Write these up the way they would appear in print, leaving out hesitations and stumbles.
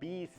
20,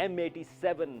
M87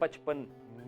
55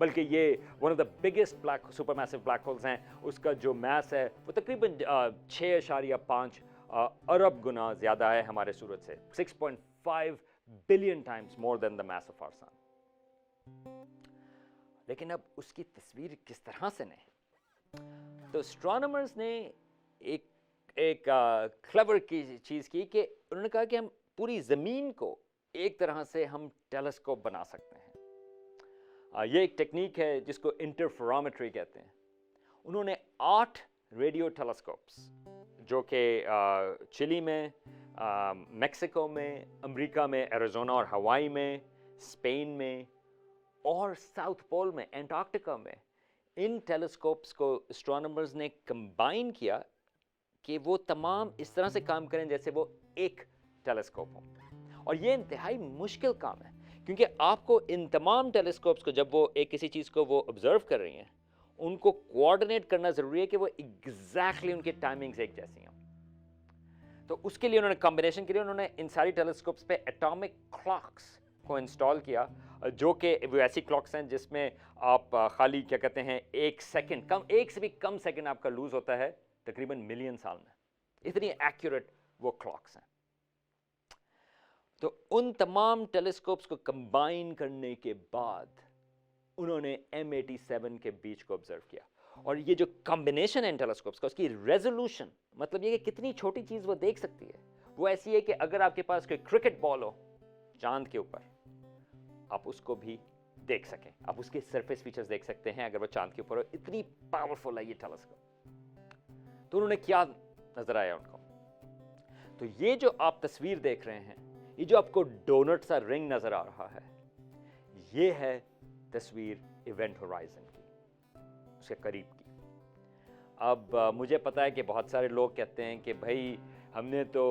بلکہ یہ one of the biggest black super massive black holes ہیں. اس کا جو میس ہے وہ تقریباً 6.5 ارب گنا زیادہ ہے ہمارے سورج سے. 6.5 billion times more than the mass of our sun. لیکن اب اس کی تصویر کس طرح سے لیں؟ تو اسٹرانومرز نے ایک کلیور کی چیز کی کہ انہوں نے کہا کہ ہم پوری زمین کو ایک طرح سے ہم ٹیلیسکوپ بنا سکتے ہیں. یہ ایک ٹیکنیک ہے جس کو انٹرفیرومیٹری کہتے ہیں. انہوں نے 8 ریڈیو ٹیلیسکوپس جو کہ چلی میں، میکسیکو میں، امریکہ میں، ایریزونا اور ہوائی میں، اسپین میں اور ساؤتھ پول میں، انٹارکٹیکا میں، ان ٹیلیسکوپس کو اسٹرانومرز نے کمبائن کیا کہ وہ تمام اس طرح سے کام کریں جیسے وہ ایک ٹیلیسکوپ ہوں. اور یہ انتہائی مشکل کام ہے کیونکہ آپ کو ان تمام ٹیلیسکوپس کو جب وہ ایک کسی چیز کو وہ آبزرو کر رہی ہیں ان کو کوآرڈینیٹ کرنا ضروری ہے کہ وہ ایگزیکٹلی ان کی ٹائمنگز ایک جیسی ہوں. تو اس کے لیے انہوں نے کمبینیشن کے لیے انہوں نے ان ساری ٹیلیسکوپس پہ ایٹامک کلاکس کو انسٹال کیا جو کہ وہ ایسی کلاکس ہیں جس میں آپ خالی کیا کہتے ہیں 1 سیکنڈ ایک سے بھی کم سیکنڈ آپ کا لوز ہوتا ہے تقریباً ملین سال میں. اتنی ایکوریٹ وہ کلاکس ہیں. تو ان تمام ٹیلیسکوپس کو کمبائن کرنے کے بعد انہوں نے M87 کے بیچ کو آبزرو کیا. اور یہ جو کمبینیشن ہے ان ٹیلیسکوپس کا اس کی ریزولوشن مطلب یہ کہ کتنی چھوٹی چیز وہ دیکھ سکتی ہے وہ ایسی ہے کہ اگر آپ کے پاس کوئی کرکٹ بال ہو چاند کے اوپر آپ اس کو بھی دیکھ سکیں, آپ اس کے سرفیس فیچرز دیکھ سکتے ہیں اگر وہ چاند کے اوپر ہو. اتنی پاورفل ہے یہ ٹیلیسکوپ. تو انہوں نے کیا نظر آیا ان کو؟ تو یہ جو آپ تصویر دیکھ رہے ہیں, یہ جو آپ کو ڈونٹ سا رنگ نظر آ رہا ہے, یہ ہے تصویر ایونٹ ہورائزن کی, اس کے قریب کی. اب مجھے پتا ہے کہ بہت سارے لوگ کہتے ہیں کہ بھائی ہم نے تو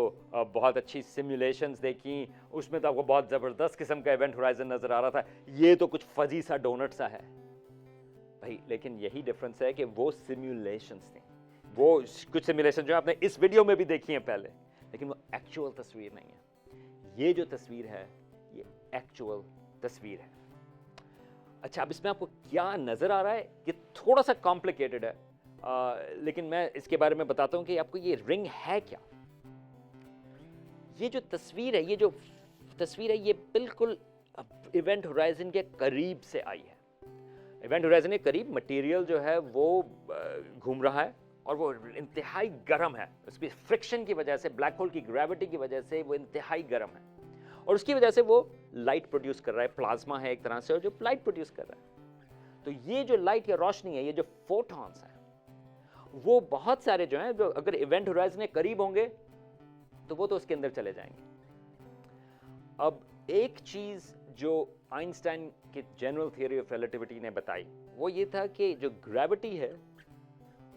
بہت اچھی سیمولیشنز دیکھیں, اس میں تو آپ کو بہت زبردست قسم کا ایونٹ ہورائزن نظر آ رہا تھا, یہ تو کچھ فزی سا ڈونٹ سا ہے. بھائی لیکن یہی ڈفرنس ہے کہ وہ سیمولیشنز تھیں, وہ کچھ سیمولیشن جو آپ نے اس ویڈیو میں بھی دیکھی ہیں پہلے, لیکن وہ ایکچوئل تصویر نہیں ہے. یہ جو تصویر ہے یہ ایکچوئل تصویر ہے. اچھا, اب اس میں آپ کو کیا نظر آ رہا ہے کہ تھوڑا سا کمپلیکیٹڈ ہے, لیکن میں اس کے بارے میں بتاتا ہوں کہ آپ کو یہ رنگ ہے کیا. یہ جو تصویر ہے, یہ جو تصویر ہے یہ بالکل ایونٹ ہورائزن کے قریب سے آئی ہے. ایونٹ ہورائزن کے قریب مٹیریل جو ہے وہ گھوم رہا ہے اور وہ انتہائی گرم ہے. اس کی فرکشن کی وجہ سے, بلیک ہول کی گریوٹی کی وجہ سے وہ انتہائی گرم ہے اور اس کی وجہ سے وہ لائٹ پروڈیوس کر رہا ہے. پلازما ہے ایک طرح سے اور جو لائٹ پروڈیوس کر رہا ہے. تو یہ جو لائٹ یا روشنی ہے, یہ جو فوٹونز ہیں وہ بہت سارے جو ہیں, جو اگر ایونٹ ہورائزن کے قریب ہوں گے تو وہ تو اس کے اندر چلے جائیں گے. اب ایک چیز جو آئنسٹائن کی جنرل تھیوری آف ریلیٹیوٹی نے بتائی وہ یہ تھا کہ جو گریوٹی ہے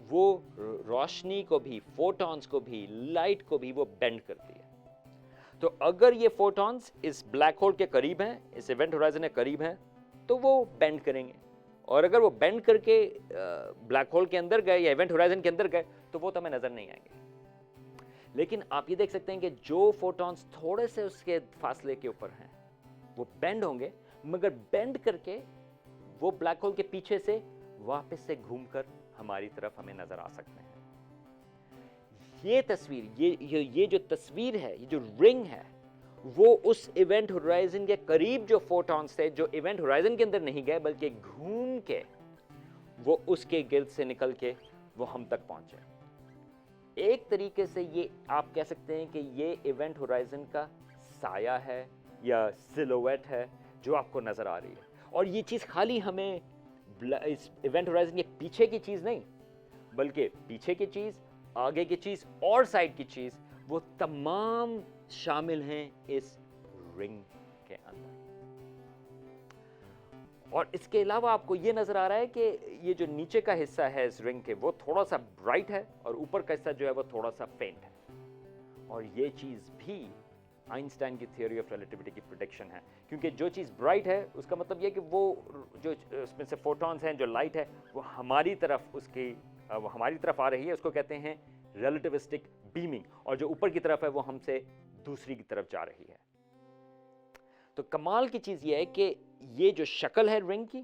وہ روشنی کو بھی, فوٹونز کو بھی, لائٹ کو بھی وہ بینڈ کرتی ہے. تو اگر یہ فوٹونز اس بلیک ہول کے قریب ہیں, اس ایونٹ ہورائزن کے قریب ہیں, تو وہ بینڈ کریں گے, اور اگر وہ بینڈ کر کے بلیک ہول کے اندر گئے یا ایونٹ ہورائزن کے اندر گئے تو وہ تو ہمیں نظر نہیں آئیں گے. لیکن آپ یہ دیکھ سکتے ہیں کہ جو فوٹونز تھوڑے سے اس کے فاصلے کے اوپر ہیں وہ بینڈ ہوں گے, مگر بینڈ کر کے وہ بلیک ہول کے پیچھے سے واپس سے گھوم کر ہماری طرف ہمیں نظر آ سکتے ہیں. یہ تصویر, یہ جو تصویر ہے, یہ جو رنگ ہے, وہ اس ایونٹ ہورائزن کے قریب جو فوٹونز تھے جو ایونٹ ہورائزن کے اندر نہیں گئے بلکہ گھوم کے وہ اس کے گرد سے نکل کے وہ ہم تک پہنچے. ایک طریقے سے یہ آپ کہہ سکتے ہیں کہ یہ ایونٹ ہورائزن کا سایہ ہے یا سلویٹ ہے جو آپ کو نظر آ رہی ہے. اور یہ چیز خالی ہمیں اس ایونٹ ہورائزن کے پیچھے کی چیز نہیں, بلکہ پیچھے کی چیز, آگے کی چیز اور سائڈ کی چیز, وہ تمام شامل ہیں اس رنگ کے اندر. اور اس کے علاوہ آپ کو یہ نظر آ رہا ہے کہ یہ جو نیچے کا حصہ ہے اس رنگ کے وہ تھوڑا سا برائٹ ہے اور اوپر کا حصہ جو ہے وہ تھوڑا سا فینٹ ہے. اور یہ چیز بھی آئنسٹائن کی تھیوری آف ریلیٹیوٹی کی پریڈکشن ہے, کیونکہ جو چیز برائٹ ہے اس کا مطلب یہ کہ وہ جو اس میں سے فوٹونز ہیں, جو لائٹ ہے, وہ ہماری طرف آ رہی ہے, اس کو کہتے ہیں ریلیٹیوسٹک بیمنگ, اور جو اوپر کی طرف ہے وہ ہم سے دوسری کی طرف جا رہی ہے. تو کمال کی چیز یہ ہے کہ یہ جو شکل ہے رنگ کی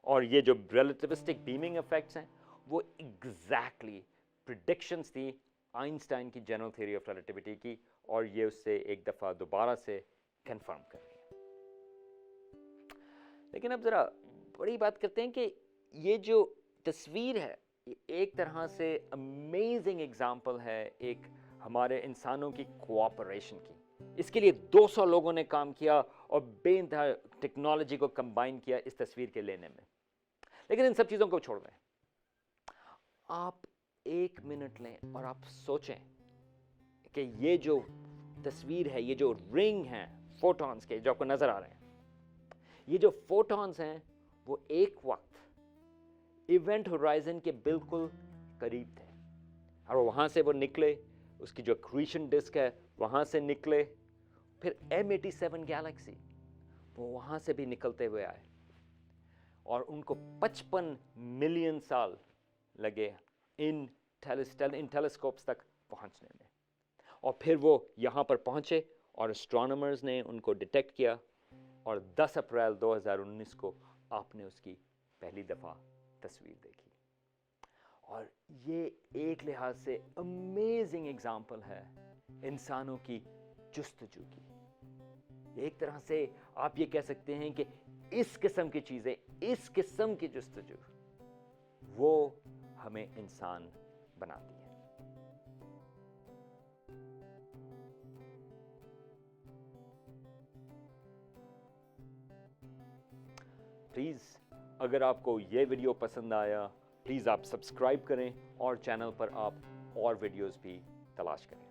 اور یہ جو ریلیٹیوسٹک بیمنگ افیکٹس ہیں وہ ایگزیکٹلی پریڈکشنز تھی آئنسٹائن کی جنرل تھیوری آف ریلیٹیوٹی کی، اور یہ اس سے ایک دفعہ دوبارہ سے کنفرم کر رہی ہیں۔ لیکن اب ذرا بڑی بات کرتے ہیں کہ یہ جو تصویر ہے یہ ایک طرح سے امیزنگ ایگزامپل ہے ایک ہمارے انسانوں کی کوآپریشن کی۔ اس کے لیے 200 لوگوں نے کام کیا اور بے انتہا ٹیکنالوجی کو کمبائن کیا اس تصویر کے لینے میں۔ لیکن ان سب چیزوں کو چھوڑ دیں، آپ 1 منٹ لیں اور آپ سوچیں کہ یہ جو تصویر ہے، یہ جو رنگ ہیں فوٹونز کے جو آپ کو نظر آ رہے ہیں، یہ جو فوٹونز ہیں وہ ایک وقت ایونٹ ہورائزن کے بالکل قریب تھے، اور وہاں سے وہ نکلے، اس کی جو اکریشن ڈسک ہے وہاں سے نکلے، پھر M87 گیلیکسی وہ وہاں سے بھی نکلتے ہوئے آئے، اور ان کو 55 ملین سال لگے ان ٹیلیسکوپس تک پہنچنے میں، اور پھر وہ یہاں پر پہنچے اور اسٹرانومرز نے ان کو ڈیٹیکٹ کیا، اور 10 اپریل 2019 کو آپ نے اس کی پہلی دفعہ تصویر دیکھی۔ اور یہ ایک لحاظ سے امیزنگ ایگزامپل ہے انسانوں کی جستجو کی۔ ایک طرح سے آپ یہ کہہ سکتے ہیں کہ اس قسم کی چیزیں، اس قسم کی جستجو وہ ہمیں انسان بناتی ہے۔ پلیز اگر آپ کو یہ ویڈیو پسند آیا، پلیز آپ سبسکرائب کریں اور چینل پر آپ اور ویڈیوز بھی تلاش کریں۔